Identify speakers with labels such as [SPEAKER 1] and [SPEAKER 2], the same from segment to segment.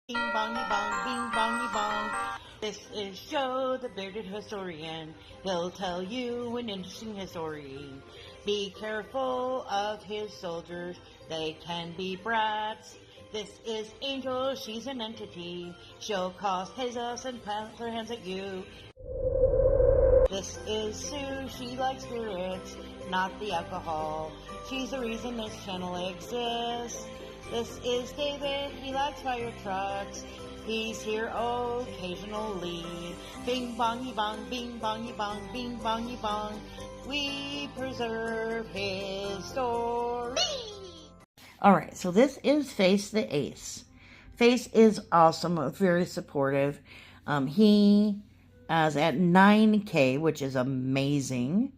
[SPEAKER 1] Bing bongy bong, bing bongy bong. This is Joe, the bearded historian. He'll tell you an interesting story. Be careful of his soldiers, they can be brats. This is Angel, she's an entity. She'll cause chaos and plant her hands at you. This is Sue, she likes spirits, not the alcohol. She's the reason this channel exists. This is David, he likes fire trucks. He's here occasionally. Bing bongy bong, bing bongy bong, bing bongy bong. We preserve his story. Alright, so this is Face the Ace. Face is awesome, very supportive. He is at 9K, which is amazing.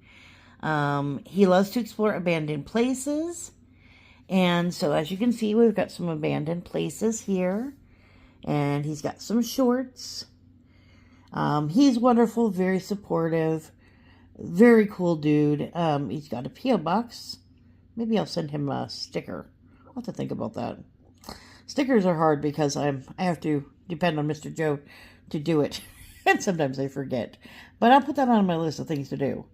[SPEAKER 1] He loves to explore abandoned places. And so as you can see, we've got some abandoned places here. And he's got some shorts. He's wonderful, very supportive. Very cool dude. He's got a P.O. box. Maybe I'll send him a sticker. I'll have to think about that. Stickers are hard because I have to depend on Mr. Joe to do it. And sometimes I forget. But I'll put that on my list of things to do.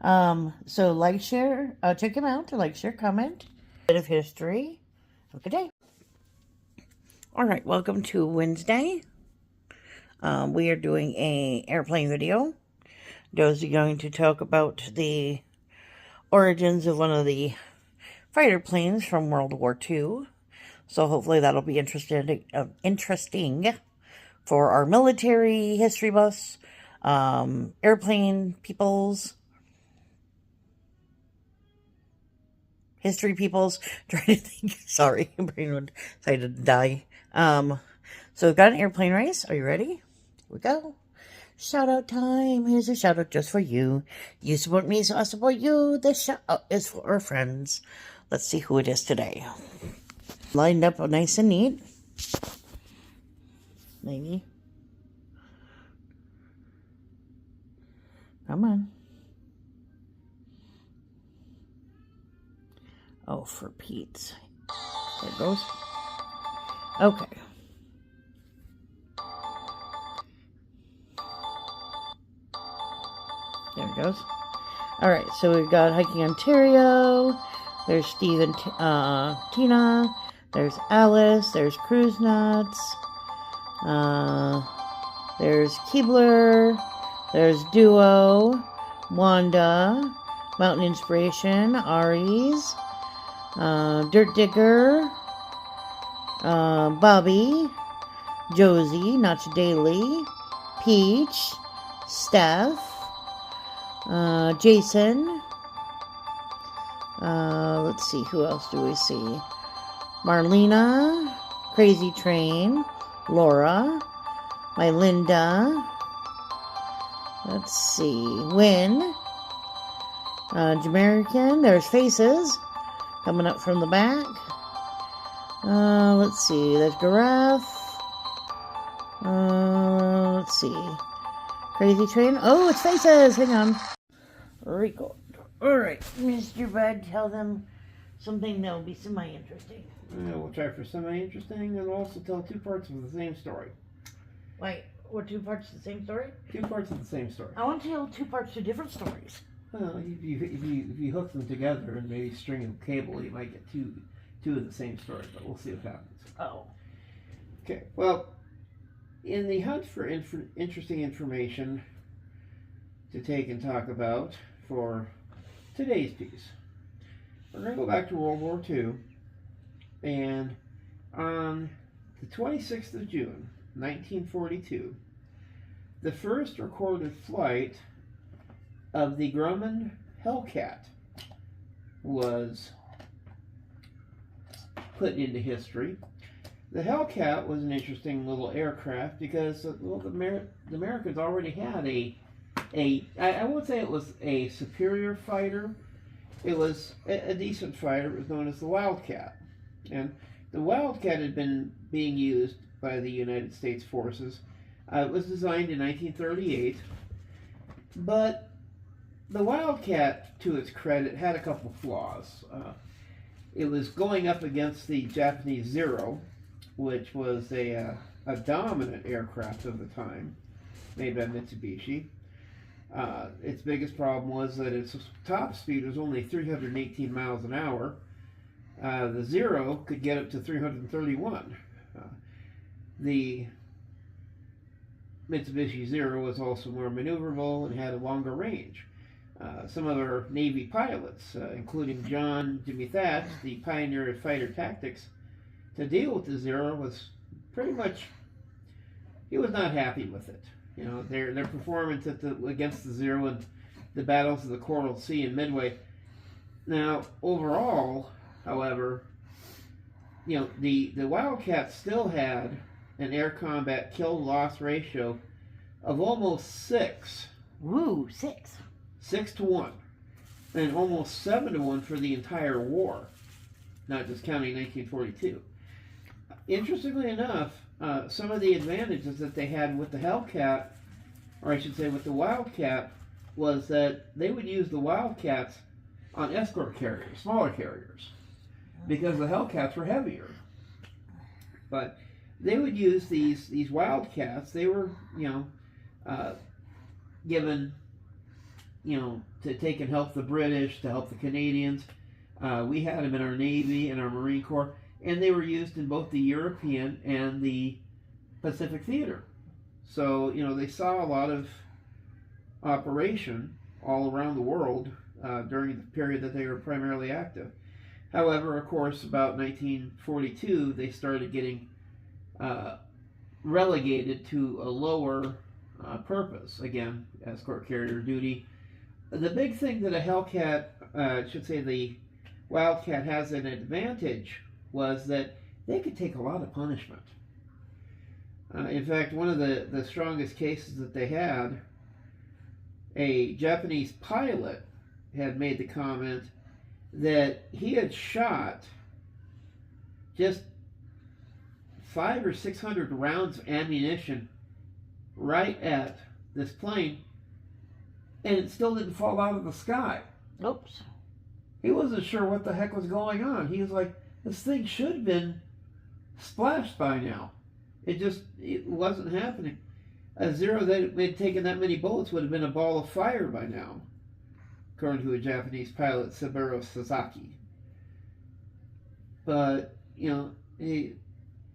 [SPEAKER 1] So like, share, check him out. Like, share, comment. Bit of history. Have a good day. Alright, welcome to Wednesday. We are doing an airplane video. Joe's going to talk about the origins of one of the fighter planes from World War II. So hopefully that'll be interesting for our military history buffs, airplane peoples, history peoples. Trying to think. Sorry, my brain decided to die. So we've got an airplane race. Are you ready? Here we go. Shout out time. Here's a shout out just for you. You support me, so I support you. This shout out is for our friends. Let's see who it is today. Lined up nice and neat. Maybe. Come on. Oh, for Pete's. There it goes. Okay. There it goes. Alright, so we've got Hiking Ontario. There's Steve and Tina. There's Alice. There's Cruise Nuts. There's Keebler. There's Duo. Wanda. Mountain Inspiration. Aries. Dirt Digger. Bobby. Josie. Nacho Daily. Peach. Steph. Jason. Let's see, who else do we see? Marlena, Crazy Train, Laura, my Linda. Let's see, Win, Jamaican. There's Faces coming up from the back. Let's see, there's Giraffe. Let's see, Crazy Train. Oh, it's Faces. Hang on. Record. Alright, Mr. Bud, tell them something that'll be semi-interesting.
[SPEAKER 2] We'll try for semi-interesting, and we'll also tell two parts of the same story.
[SPEAKER 1] Wait, what, two parts of the same story?
[SPEAKER 2] Two parts of the same story.
[SPEAKER 1] I want to tell two parts of different stories.
[SPEAKER 2] Well, if you hook them together and maybe string a cable, you might get two of the same story, but we'll see what happens.
[SPEAKER 1] Oh.
[SPEAKER 2] Okay, well, in the hunt for interesting information to take and talk about for today's piece, we're going to go back to World War II, and on the 26th of June, 1942, the first recorded flight of the Grumman Hellcat was put into history. The Hellcat was an interesting little aircraft because, well, the Americans already had I won't say it was a superior fighter. It was a decent fighter. It was known as the Wildcat. And the Wildcat had been being used by the United States forces. It was designed in 1938. But the Wildcat, to its credit, had a couple flaws. It was going up against the Japanese Zero, which was a a dominant aircraft of the time, made by Mitsubishi. Its biggest problem was that its top speed was only 318 miles an hour. The Zero could get up to 331. The Mitsubishi Zero was also more maneuverable and had a longer range. Some other Navy pilots, including John Jimmy Thatch, the pioneer of fighter tactics, to deal with the Zero was pretty much, he was not happy with it. You know, their performance against the Zero in the battles of the Coral Sea and Midway. Now, overall, however, you know, the Wildcat still had an air combat kill-loss ratio of almost 6.
[SPEAKER 1] Woo, 6.
[SPEAKER 2] 6 to 1. And almost 7 to 1 for the entire war, not just counting 1942. Interestingly enough, some of the advantages that they had with the Hellcat, or I should say with the Wildcat, was that they would use the Wildcats on escort carriers, smaller carriers, because the Hellcats were heavier. But they would use these Wildcats. They were, given, to take and help the British, to help the Canadians. We had them in our Navy and our Marine Corps, and they were used in both the European and the Pacific theater. So, they saw a lot of operation all around the world during the period that they were primarily active. However, of course, about 1942, they started getting relegated to a lower purpose. Again, escort carrier duty. The big thing that a Hellcat, the Wildcat has an advantage was that they could take a lot of punishment. In fact, one of the strongest cases that they had, a Japanese pilot had made the comment that he had shot just 500 or 600 rounds of ammunition right at this plane, and it still didn't fall out of the sky.
[SPEAKER 1] Oops. He
[SPEAKER 2] wasn't sure what the heck was going on. He was like, this thing should have been splashed by now. It wasn't happening. A Zero that had taken that many bullets would have been a ball of fire by now, according to a Japanese pilot, Saburo Sasaki. But,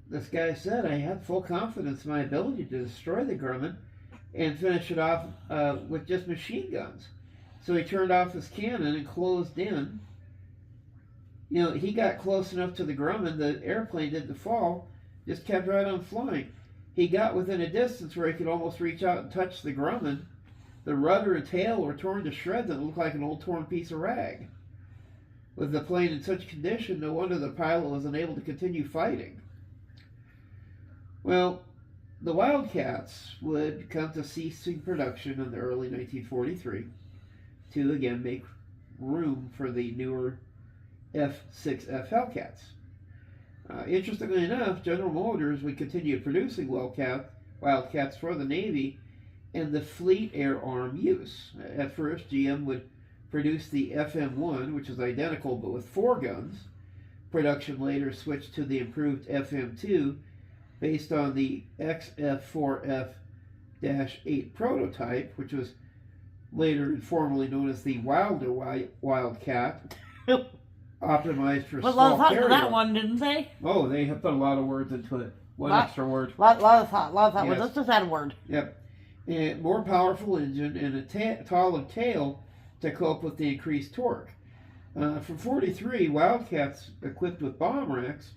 [SPEAKER 2] this guy said, I had full confidence in my ability to destroy the Grumman and finish it off with just machine guns. So he turned off his cannon and closed in. He got close enough to the Grumman, the airplane didn't fall, just kept right on flying. He got within a distance where he could almost reach out and touch the Grumman. The rudder and tail were torn to shreds and looked like an old torn piece of rag. With the plane in such condition, no wonder the pilot was unable to continue fighting. Well, the Wildcats would come to ceasing production in the early 1943 to again make room for the newer F-6F Hellcats. Interestingly enough, General Motors would continue producing Wildcats for the Navy and the Fleet Air Arm use. At first, GM would produce the FM-1, which is identical but with 4 guns. Production later switched to the improved FM-2 based on the XF-4F-8 prototype, which was later informally known as the Wilder Wildcat, optimized for small carrier.
[SPEAKER 1] Put a lot of thought into that one, didn't they?
[SPEAKER 2] Oh, they have put a lot of words into it. One extra word.
[SPEAKER 1] Lot of thought. Yes. Let's just add a word.
[SPEAKER 2] Yep. And more powerful engine and a taller tail to cope with the increased torque. From 43, Wildcats equipped with bomb racks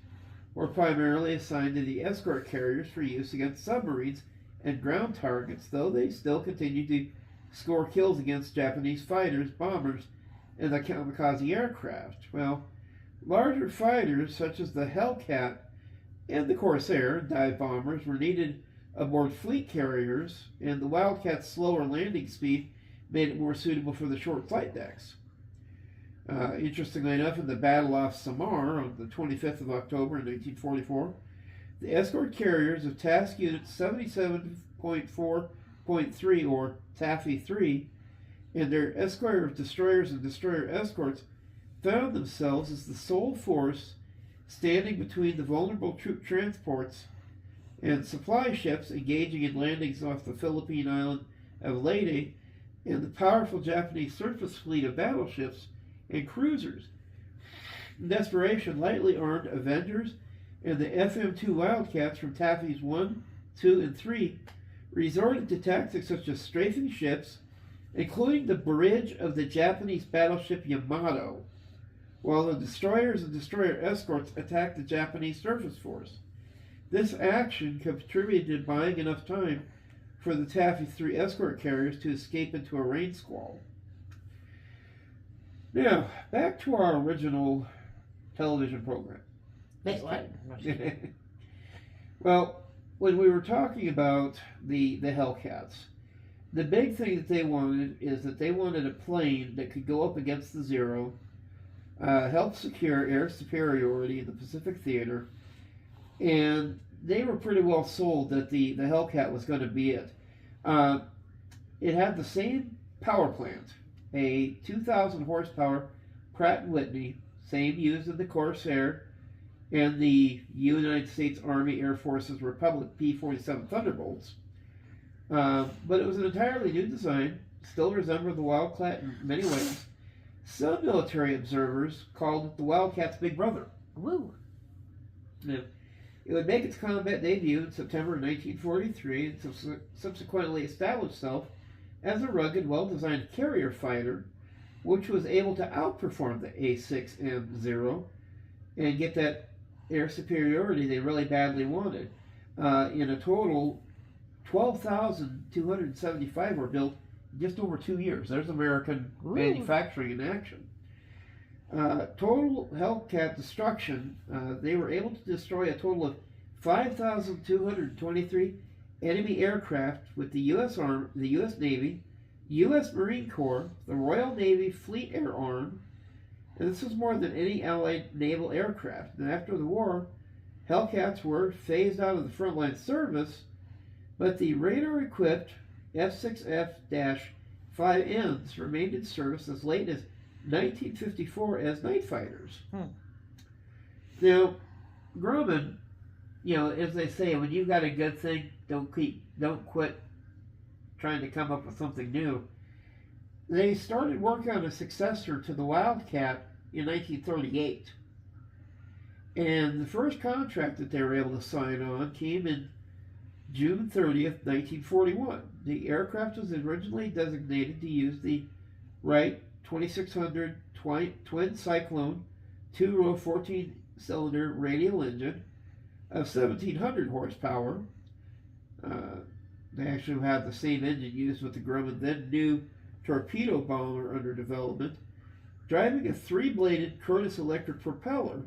[SPEAKER 2] were primarily assigned to the escort carriers for use against submarines and ground targets, though they still continued to score kills against Japanese fighters, bombers, and the kamikaze aircraft. Well, larger fighters such as the Hellcat and the Corsair dive bombers were needed aboard fleet carriers, and the Wildcat's slower landing speed made it more suitable for the short flight decks. Interestingly enough, in the Battle off Samar on the 25th of October in 1944, the escort carriers of Task Unit 77.4.3, or TAFI-3, and their escort of destroyers and destroyer escorts found themselves as the sole force standing between the vulnerable troop transports and supply ships engaging in landings off the Philippine island of Leyte, and the powerful Japanese surface fleet of battleships and cruisers. In desperation, lightly armed Avengers and the FM-2 Wildcats from Taffy's 1, 2, and 3 resorted to tactics such as strafing ships, including the bridge of the Japanese battleship Yamato, while the destroyers and destroyer escorts attacked the Japanese surface force. This action contributed to buying enough time for the Taffy 3 escort carriers to escape into a rain squall. Now, back to our original television program.
[SPEAKER 1] Wait, what?
[SPEAKER 2] Well, when we were talking about the Hellcats, the big thing that they wanted is that they wanted a plane that could go up against the Zero, help secure air superiority in the Pacific Theater, and they were pretty well sold that the Hellcat was going to be it. It had the same power plant, a 2,000 horsepower Pratt & Whitney, same used in the Corsair and the United States Army Air Force's Republic P-47 Thunderbolts. But it was an entirely new design, still resembled the Wildcat in many ways. Some military observers called it the Wildcat's big brother.
[SPEAKER 1] Woo!
[SPEAKER 2] Now, it would make its combat debut in September 1943 and subsequently established itself as a rugged, well-designed carrier fighter, which was able to outperform the A6M0 and get that air superiority they really badly wanted. In a total, 12,275 were built in just over 2 years. There's American manufacturing in action. Total Hellcat destruction, they were able to destroy a total of 5,223 enemy aircraft with the U.S. Army, the U.S. Navy, U.S. Marine Corps, the Royal Navy Fleet Air Arm, and this was more than any Allied naval aircraft. And after the war, Hellcats were phased out of the frontline service, but the radar-equipped F6F-5Ns remained in service as late as 1954 as night fighters. Now, Grumman, as they say, when you've got a good thing, don't quit trying to come up with something new. They started working on a successor to the Wildcat in 1938. And the first contract that they were able to sign on came in June 30th, 1941. The aircraft was originally designated to use the Wright 2600 twin Cyclone 2-row 14-cylinder radial engine of 1,700 horsepower. They actually had the same engine used with the Grumman then new torpedo bomber under development, driving a 3-bladed Curtiss electric propeller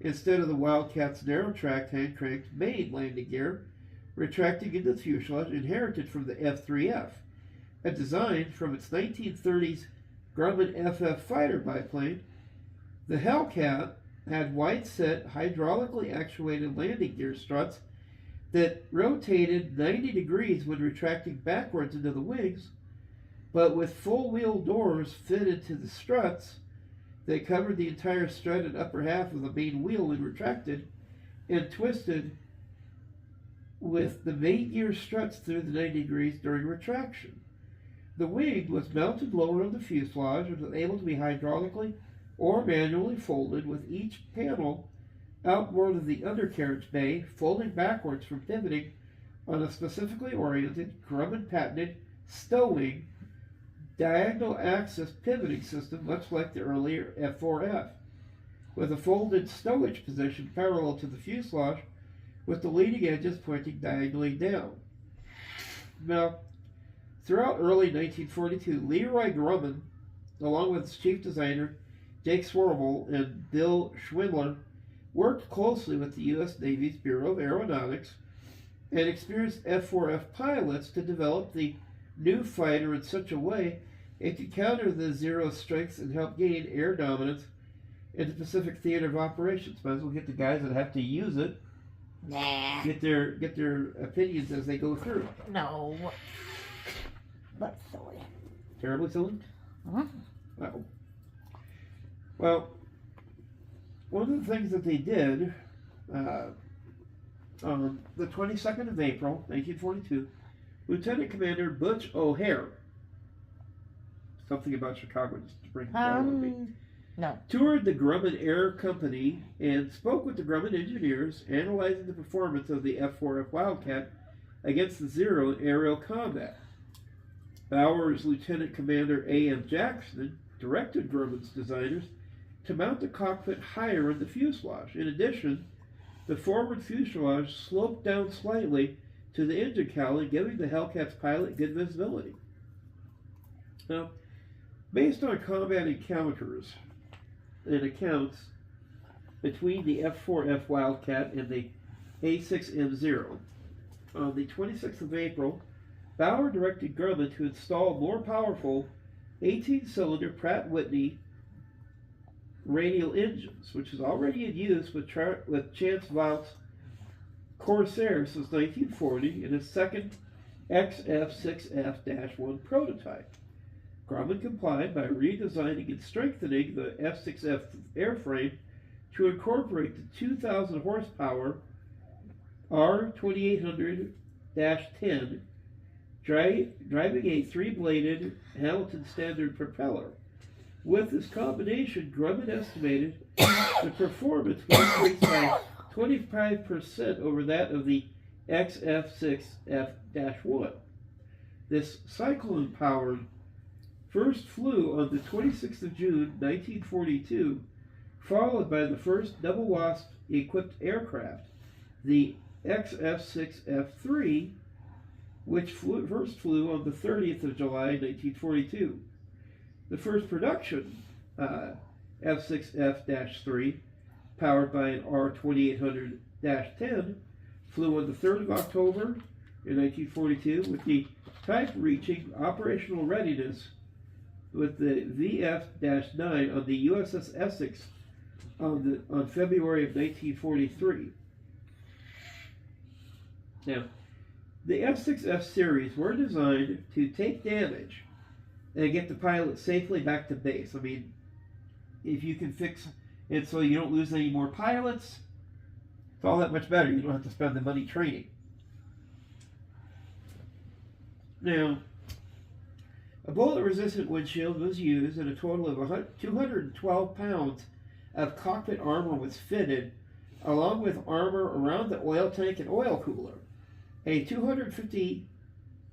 [SPEAKER 2] instead of the Wildcat's narrow-tracked hand-cranked main landing gear, retracting into the fuselage inherited from the F-3F, a design from its 1930s Grumman FF fighter biplane. The Hellcat had wide-set, hydraulically actuated landing gear struts that rotated 90 degrees when retracting backwards into the wings, but with full-wheel doors fitted to the struts that covered the entire strut and upper half of the main wheel when retracted, and twisted with the main gear struts through the 90 degrees during retraction. The wing was mounted lower on the fuselage and was able to be hydraulically or manually folded, with each panel outboard of the undercarriage bay folding backwards from pivoting on a specifically oriented Grumman patented stowing diagonal axis pivoting system, much like the earlier F4F, with a folded stowage position parallel to the fuselage, with the leading edges pointing diagonally down. Now, throughout early 1942, Leroy Grumman, along with its chief designer Jake Swarble and Bill Schwindler, worked closely with the U.S. Navy's Bureau of Aeronautics and experienced F4F pilots to develop the new fighter in such a way it could counter the Zero's strengths and help gain air dominance in the Pacific Theater of Operations. Might as well get the guys that have to use it.
[SPEAKER 1] Nah.
[SPEAKER 2] Get their opinions as they go through.
[SPEAKER 1] No. But silly.
[SPEAKER 2] Terribly silly?
[SPEAKER 1] Uh-huh.
[SPEAKER 2] Well, one of the things that they did On the 22nd of April, 1942, Lieutenant Commander Butch O'Hare, something about Chicago just to bring down on me,
[SPEAKER 1] No.
[SPEAKER 2] toured the Grumman Air Company and spoke with the Grumman engineers, analyzing the performance of the F-4F Wildcat against the Zero in aerial combat. Bauer's Lieutenant Commander A.M. Jackson directed Grumman's designers to mount the cockpit higher in the fuselage. In addition, the forward fuselage sloped down slightly to the engine cowling, giving the Hellcat's pilot good visibility. Now, based on combat encounters and accounts between the F-4F Wildcat and the A6M0, on the 26th of April, Bauer directed Grumman to install more powerful 18-cylinder Pratt & Whitney radial engines, which is already in use with Chance Vought's Corsair since 1940 in his second XF6F-1 prototype. Grumman complied by redesigning and strengthening the F6F airframe to incorporate the 2,000 horsepower R2800-10 driving a three-bladed Hamilton Standard propeller. With this combination, Grumman estimated the performance would increase by 25% over that of the XF6F-1. This cyclone-powered first flew on the 26th of June, 1942, followed by the first double WASP-equipped aircraft, the XF6F-3, which first flew on the 30th of July, 1942. The first production F6F-3, powered by an R2800-10, flew on the 3rd of October in 1942 with the type reaching operational readiness with the VF-9 on the USS Essex on February of 1943. Now, the F6F series were designed to take damage and get the pilot safely back to base. I mean, if you can fix it so you don't lose any more pilots, it's all that much better. You don't have to spend the money training. Now, a bullet-resistant windshield was used, and a total of 212 pounds of cockpit armor was fitted, along with armor around the oil tank and oil cooler. A 250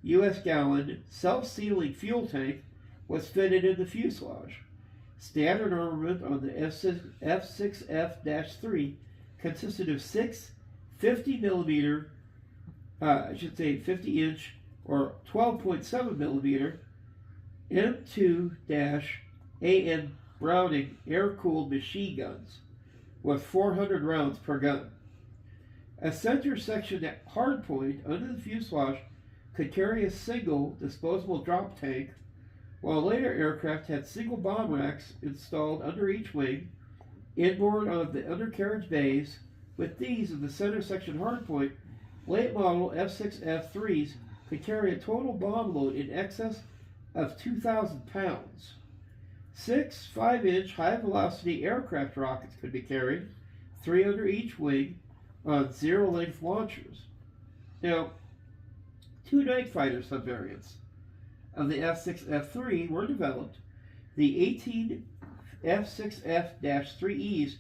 [SPEAKER 2] U.S. gallon self-sealing fuel tank was fitted in the fuselage. Standard armament on the F6F-3 consisted of 6 50-millimeter, 50-inch or 12.7 millimeter M2-AN Browning air-cooled machine guns with 400 rounds per gun. A center section hardpoint under the fuselage could carry a single disposable drop tank, while later aircraft had single bomb racks installed under each wing, inboard on the undercarriage bays. With these in the center section hardpoint, late model F6F-3s could carry a total bomb load in excess of 2,000 pounds. 6 5-inch high-velocity aircraft rockets could be carried, 3 under each wing, on zero-length launchers. Now, 2 night fighter subvariants of the F6F-3 were developed. The 18 F6F-3Es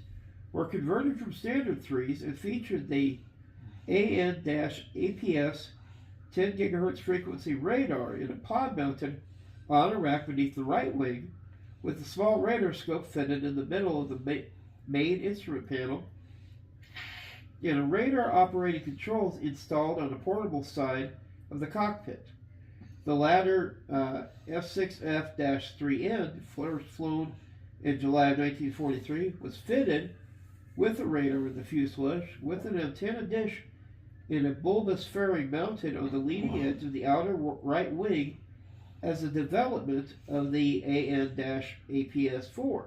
[SPEAKER 2] were converted from standard 3s and featured the AN-APS 10 GHz frequency radar in a pod mounted on a rack beneath the right wing, with a small radar scope fitted in the middle of the main instrument panel, and a radar operating controls installed on the portable side of the cockpit. The latter F6F-3N, first flown in July of 1943, was fitted with a radar in the fuselage with an antenna dish and a bulbous fairing mounted on the leading edge of the outer right wing as a development of the AN-APS-4.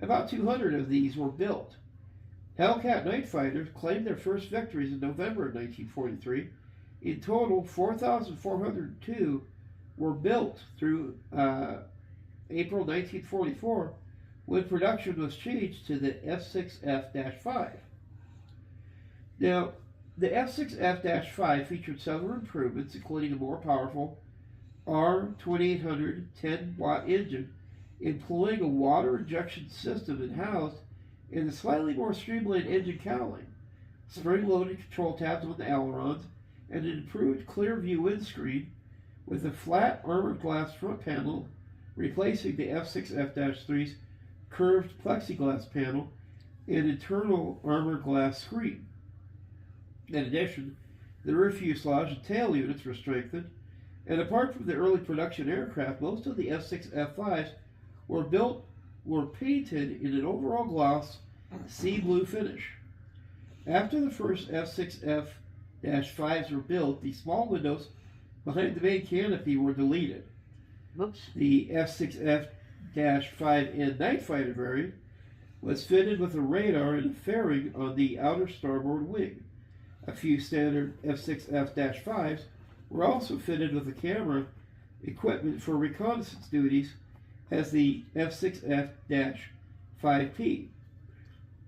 [SPEAKER 2] About 200 of these were built. Hellcat night fighters claimed their first victories in November of 1943. In total, 4,402 were built through April 1944, when production was changed to the F6F-5. Now, The F6F-5 featured several improvements, including a more powerful R2800 10-watt engine employing a water injection system and housed in a slightly more streamlined engine cowling, spring-loaded control tabs on the ailerons, and an improved clear view windscreen with a flat armored glass front panel replacing the F6F-3's curved plexiglass panel and internal armored glass screen. In addition, the rear fuselage and tail units were strengthened, and apart from the early production aircraft, most of the F6F-5s were painted in an overall gloss sea blue finish. After the first F6F-5s were built, the small windows behind the main canopy were deleted.
[SPEAKER 1] Whoops.
[SPEAKER 2] The F6F-5N night fighter variant was fitted with a radar and a fairing on the outer starboard wing. A few standard F6F-5s were also fitted with a camera equipment for reconnaissance duties as the F6F-5P.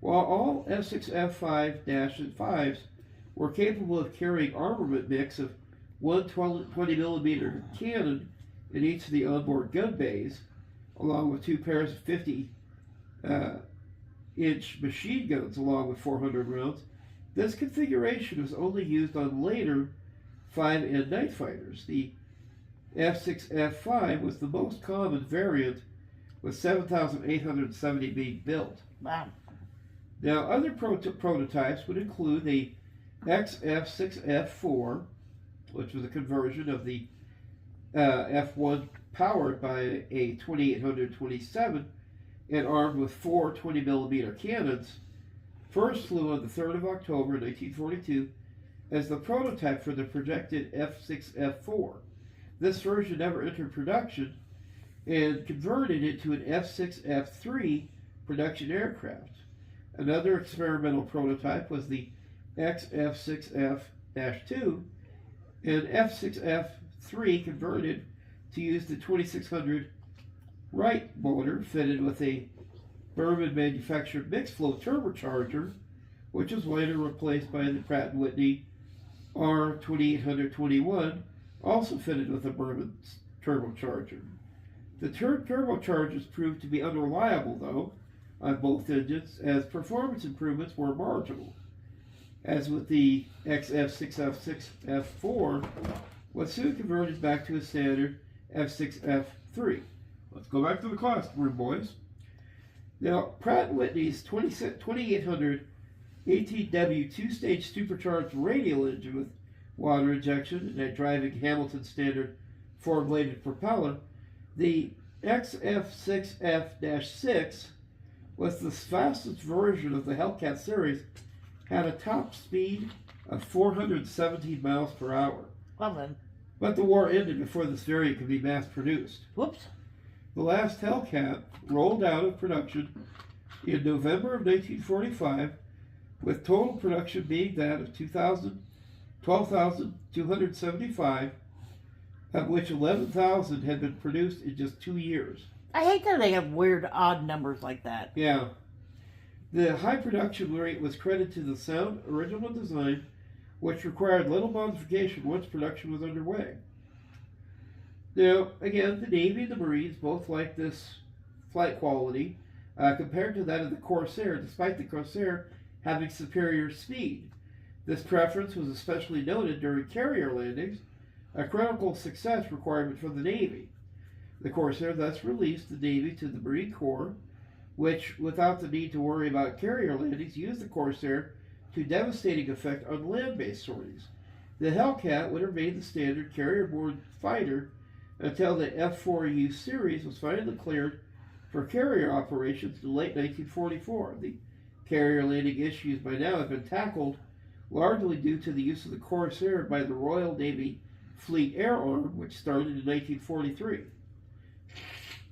[SPEAKER 2] While all F6F-5-5s were capable of carrying armament mix of one 20mm cannon in each of the onboard gun bays, along with two pairs of 50-inch machine guns along with 400 rounds, this configuration was only used on later 5N night fighters. The F6F-5 was the most common variant, with 7,870 being built.
[SPEAKER 1] Wow.
[SPEAKER 2] Now, other prototypes would include the XF6F4, which was a conversion of the F1 powered by a 2827 and armed with four 20mm cannons. First flew on the 3rd of October 1942 as the prototype for the projected F6F4. This version never entered production and converted it to an F6F3 production aircraft. Another experimental prototype was the XF6F-2, and F6F3 converted to use the 2600 Wright motor fitted with a Berman manufactured mixed flow turbocharger, which was later replaced by the Pratt & Whitney R2821, also fitted with a Berman turbocharger. The turbochargers proved to be unreliable, though, on both engines, as performance improvements were marginal. As with the XF6F4, was soon converted back to a standard F6F3. Let's go back to the classroom, boys. Now, Pratt & Whitney's 2800 18W two-stage supercharged radial engine with water injection and a driving Hamilton standard four-bladed propeller, the XF6F-6 was the fastest version of the Hellcat series, had a top speed of 417 miles per hour.
[SPEAKER 1] Well then.
[SPEAKER 2] But the war ended before this variant could be mass-produced.
[SPEAKER 1] Whoops. The
[SPEAKER 2] last Hellcat rolled out of production in November of 1945, with total production being that of 12,275, of which 11,000 had been produced in just 2 years.
[SPEAKER 1] I hate that they have weird, odd numbers like that.
[SPEAKER 2] Yeah. The high production rate was credited to the sound original design, which required little modification once production was underway. Now, again, the Navy and the Marines both like this flight quality compared to that of the Corsair, despite the Corsair having superior speed. This preference was especially noted during carrier landings, a critical success requirement for the Navy. The Corsair thus released the Navy to the Marine Corps, which, without the need to worry about carrier landings, used the Corsair to devastating effect on land-based sorties. The Hellcat would remain the standard carrier-borne fighter until the F4U series was finally cleared for carrier operations in late 1944. The carrier landing issues by now have been tackled largely due to the use of the Corsair by the Royal Navy Fleet Air Arm, which started in 1943.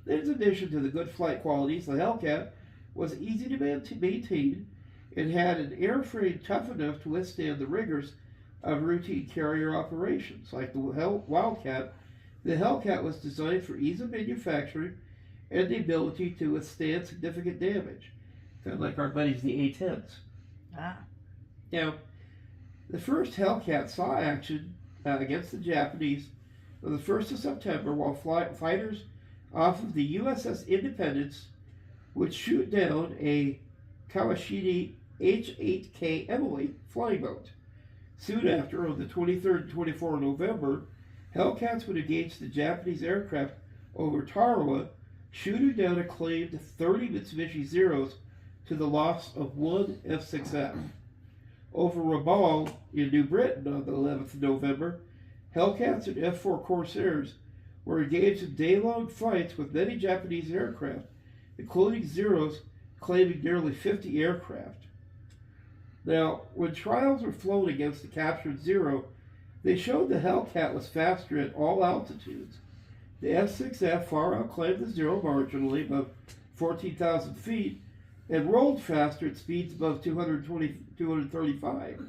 [SPEAKER 2] In addition to the good flight qualities, the Hellcat was easy to maintain and had an airframe tough enough to withstand the rigors of routine carrier operations. Like the Wildcat, the Hellcat was designed for ease of manufacturing and the ability to withstand significant damage, kind of like our buddies, the A-10s.
[SPEAKER 1] Ah.
[SPEAKER 2] Now, The first Hellcat saw action against the Japanese on the 1st of September while fighters off of the USS Independence would shoot down a Kawashita H-8K Emily flying boat. Soon after, on the 23rd and 24th of November, Hellcats would engage the Japanese aircraft over Tarawa, shooting down a claimed 30 Mitsubishi Zeros to the loss of one F-6F. Over Rabaul in New Britain on the 11th of November, Hellcats and F-4 Corsairs were engaged in day-long fights with many Japanese aircraft, including Zeros claiming nearly 50 aircraft. Now, when trials were flown against the captured Zero, they showed the Hellcat was faster at all altitudes. The F-6F far outclimbed the Zero marginally above 14,000 feet and rolled faster at speeds above 235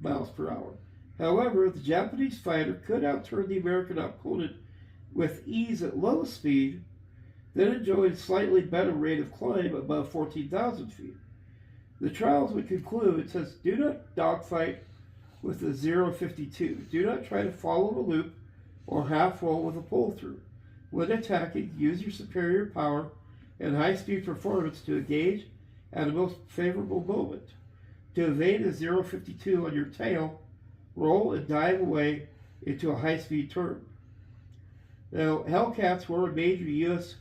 [SPEAKER 2] miles per hour. However, the Japanese fighter could outturn the American opponent with ease at low speed, then enjoyed a slightly better rate of climb above 14,000 feet. The trials would conclude, it says, do not dogfight with the 052. Do not try to follow a loop or half roll with a pull-through. When attacking, use your superior power and high-speed performance to engage at a most favorable moment. To evade a 052 on your tail, roll and dive away into a high-speed turn. Now, Hellcats were a major U.S.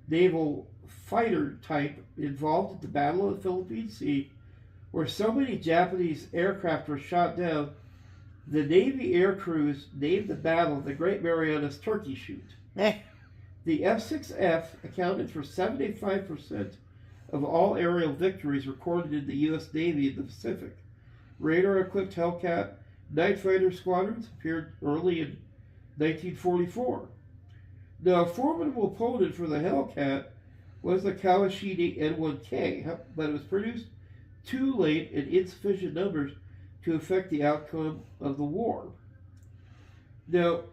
[SPEAKER 2] naval fighter type involved at the Battle of the Philippine Sea, where so many Japanese aircraft were shot down. The Navy air crews named the battle the Great Marianas Turkey Shoot. The F-6F accounted for 75% of all aerial victories recorded in the U.S. Navy in the Pacific. Radar-equipped Hellcat night fighter squadrons appeared early in 1944. Now, a formidable opponent for the Hellcat was the Kawashita N1K, but it was produced too late in insufficient numbers to affect the outcome of the war. Now,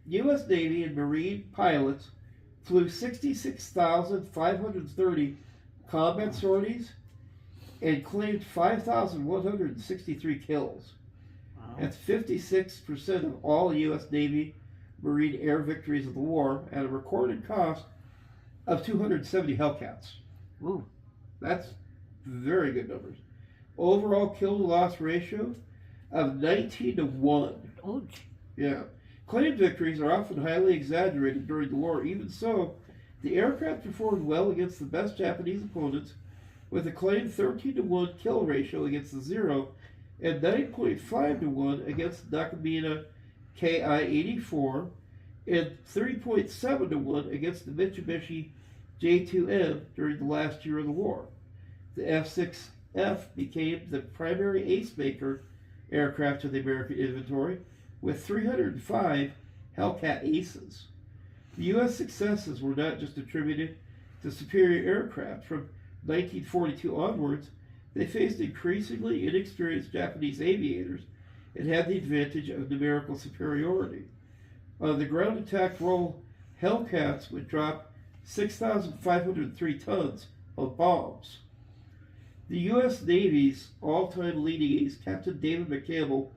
[SPEAKER 2] U.S. Navy and Marine pilots flew 66,530 combat sorties and claimed 5,163 kills. Wow. That's 56% of all U.S. Navy Marine air victories of the war at a recorded cost of 270 Hellcats.
[SPEAKER 1] Ooh.
[SPEAKER 2] That's very good numbers. Overall kill-to-loss ratio of 19 to 1.
[SPEAKER 1] Oh.
[SPEAKER 2] Yeah. Claimed victories are often highly exaggerated during the war. Even so, the aircraft performed well against the best Japanese opponents with a claimed 13 to 1 kill ratio against the Zero and 9.5 to 1 against the Nakamina Ki-84 and 3.7 to 1 against the Mitsubishi J2M during the last year of the war. The F-6F became the primary ace-maker aircraft of the American inventory, with 305 Hellcat aces. The U.S. successes were not just attributed to superior aircraft. From 1942 onwards, they faced increasingly inexperienced Japanese aviators and had the advantage of numerical superiority. On the ground attack role, Hellcats would drop 6,503 tons of bombs. The U.S. Navy's all-time leading ace, Captain David McCampbell,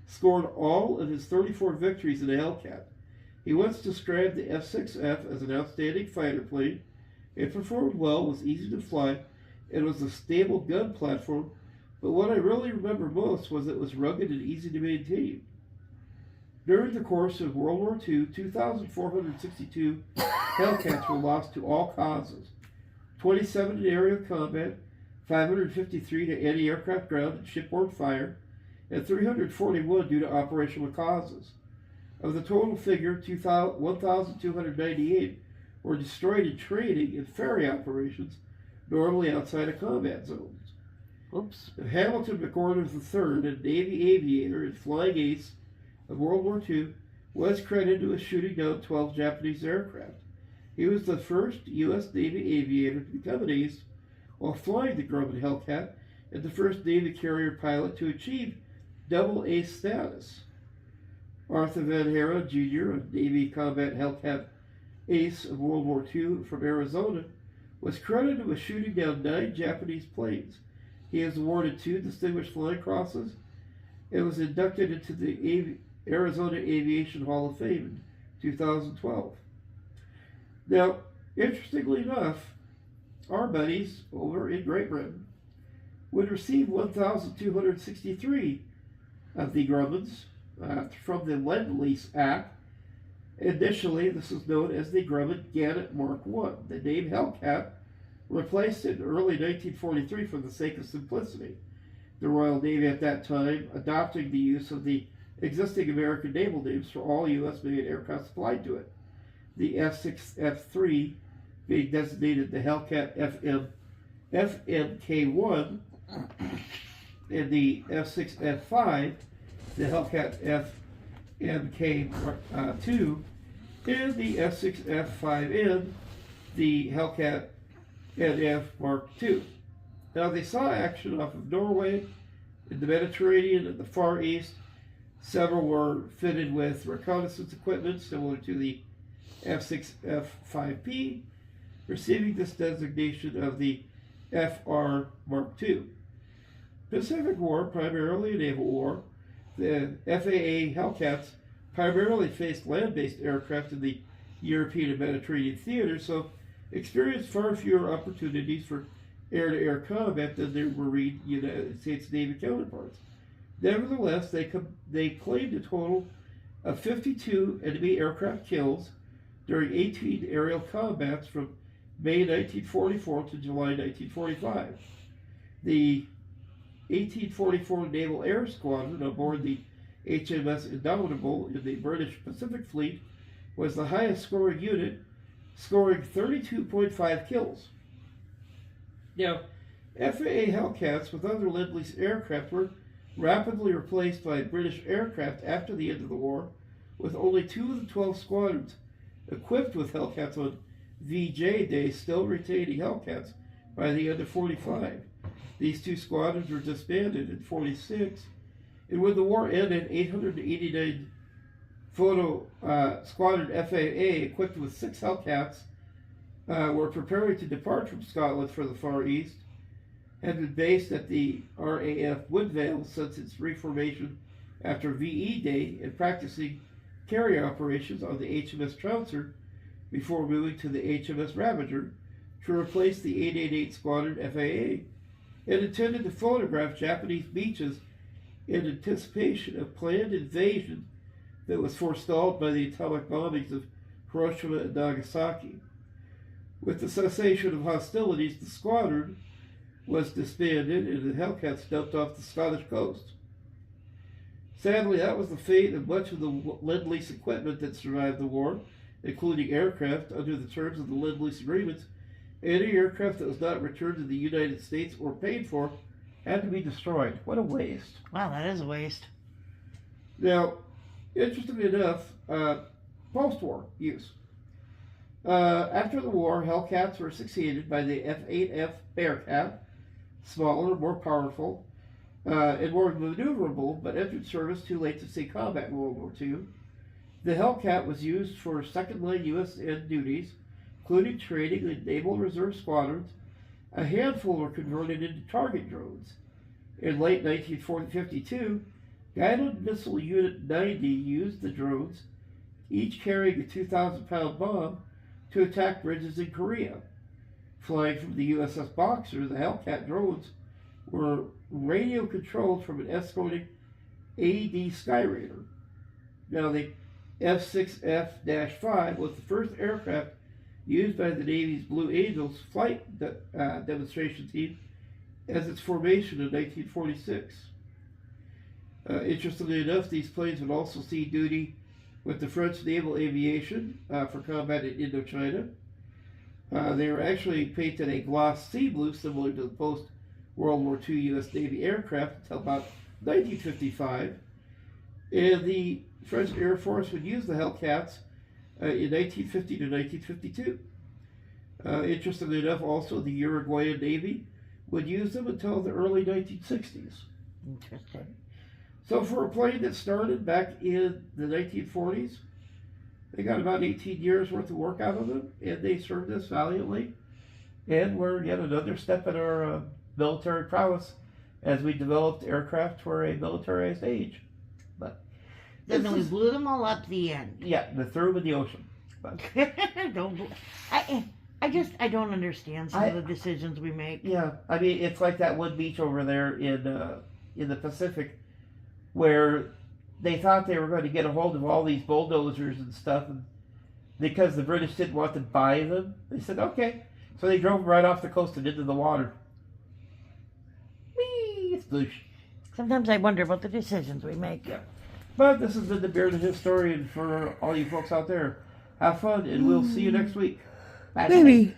[SPEAKER 2] scored all of his 34 victories in a Hellcat. He once described the F-6F as an outstanding fighter plane. It performed well, was easy to fly, and was a stable gun platform, but what I really remember most was it was rugged and easy to maintain. During the course of World War II, 2,462 Hellcats were lost to all causes, 27 in aerial combat, 553 to anti-aircraft ground and shipboard fire, and 341 due to operational causes. Of the total figure, 1,298 were destroyed in training and ferry operations, normally outside of combat zones.
[SPEAKER 1] Oops.
[SPEAKER 2] Hamilton McOrders III, a Navy aviator and flying ace of World War II, was credited with shooting down 12 Japanese aircraft. He was the first U.S. Navy aviator to become an ace while flying the Grumman Hellcat, and the first Navy carrier pilot to achieve double ace status. Arthur Van Hara, Jr., a Navy combat Hellcat ace of World War II from Arizona, was credited with shooting down 9 Japanese planes. He is awarded 2 Distinguished Flying Crosses It was inducted into the Arizona Aviation Hall of Fame in 2012. Now, interestingly enough, our buddies over in Great Britain would receive 1,263 of the Grummins from the Lend-Lease Act. Initially, this was known as the Grumman Gannett Mark I. The name Hellcat replaced it in early 1943 for the sake of simplicity. The Royal Navy at that time adopting the use of the existing American naval names for all U.S.-made aircraft supplied to it. The F-6, F-3 being designated the Hellcat FMK-1, and the F-6, F-5, the Hellcat FMK-2, and the F-6, F-5N, the Hellcat NF Mark II. Now, they saw action off of Norway, in the Mediterranean, and the Far East. Several were fitted with reconnaissance equipment similar to the F-6, F-5P, receiving this designation of the FR Mark II. Pacific War, primarily a naval war, the FAA Hellcats primarily faced land-based aircraft in the European and Mediterranean theater, so experienced far fewer opportunities for air-to-air combat than their Marine United States Navy counterparts. Nevertheless, they claimed a total of 52 enemy aircraft kills during 18 aerial combats from May 1944 to July 1945. The 1844 Naval Air Squadron aboard the HMS Indomitable in the British Pacific Fleet was the highest scoring unit, scoring 32.5 kills. Now, FAA Hellcats with other Lend-Lease aircraft were rapidly replaced by British aircraft after the end of the war, with only 2 of the 12 squadrons equipped with Hellcats on VJ Day still retaining Hellcats by the end of 45. These 2 squadrons were disbanded in 46, and when the war ended, 889 Squadron FAA, equipped with 6 Hellcats, were preparing to depart from Scotland for the Far East, had been based at the RAF Woodvale since its reformation after VE Day, and practicing carrier operations on the HMS Trouncer before moving to the HMS Ravager to replace the 888 Squadron FAA, and intended to photograph Japanese beaches in anticipation of planned invasion that was forestalled by the atomic bombings of Hiroshima and Nagasaki. With the cessation of hostilities, the squadron was disbanded and the Hellcats dumped off the Scottish coast. Sadly, that was the fate of much of the Lend-Lease equipment that survived the war, including aircraft under the terms of the Lend-Lease agreements. Any aircraft that was not returned to the United States or paid for had to be destroyed. What a waste.
[SPEAKER 1] Wow, that is a waste.
[SPEAKER 2] Now, interestingly enough, post-war use. After the war, Hellcats were succeeded by the F-8F Bearcat, smaller, more powerful, and more maneuverable, but entered service too late to see combat in World War II. The Hellcat was used for second-line USN duties, including training in Naval Reserve squadrons. A handful were converted into target drones. In late 1952, Guided Missile Unit 90 used the drones, each carrying a 2,000-pound bomb, to attack bridges in Korea. Flying from the USS Boxer, the Hellcat drones were radio-controlled from an escorting AD Skyraider. Now, the F-6F-5 was the first aircraft used by the Navy's Blue Angels flight demonstration team as its formation in 1946. Interestingly enough, these planes would also see duty with the French Naval Aviation for combat in Indochina. They were actually painted a gloss sea blue, similar to the post-World War II U.S. Navy aircraft, until about 1955. And the French Air Force would use the Hellcats in 1950 to 1952. Interestingly enough, also the Uruguayan Navy would use them until the early 1960s.
[SPEAKER 1] Interesting.
[SPEAKER 2] So for a plane that started back in the 1940s, they got about 18 years worth of work out of them, and they served us valiantly, and were yet another step in our military prowess as we developed aircraft for a militarized age. But
[SPEAKER 1] Then we blew them all up the end.
[SPEAKER 2] yeah, the third of the ocean. But
[SPEAKER 1] I don't understand some of the decisions we make.
[SPEAKER 2] yeah, I mean, it's like that one beach over there in the Pacific where they thought they were going to get a hold of all these bulldozers and stuff, and because the British didn't want to buy them, they said, okay. So they drove right off the coast and into the water. Whee! Sploosh.
[SPEAKER 1] Sometimes I wonder about the decisions we make.
[SPEAKER 2] Yeah. But this has been the Bearded Historian for all you folks out there. Have fun, and we'll see you next week. Bye.
[SPEAKER 1] Maybe.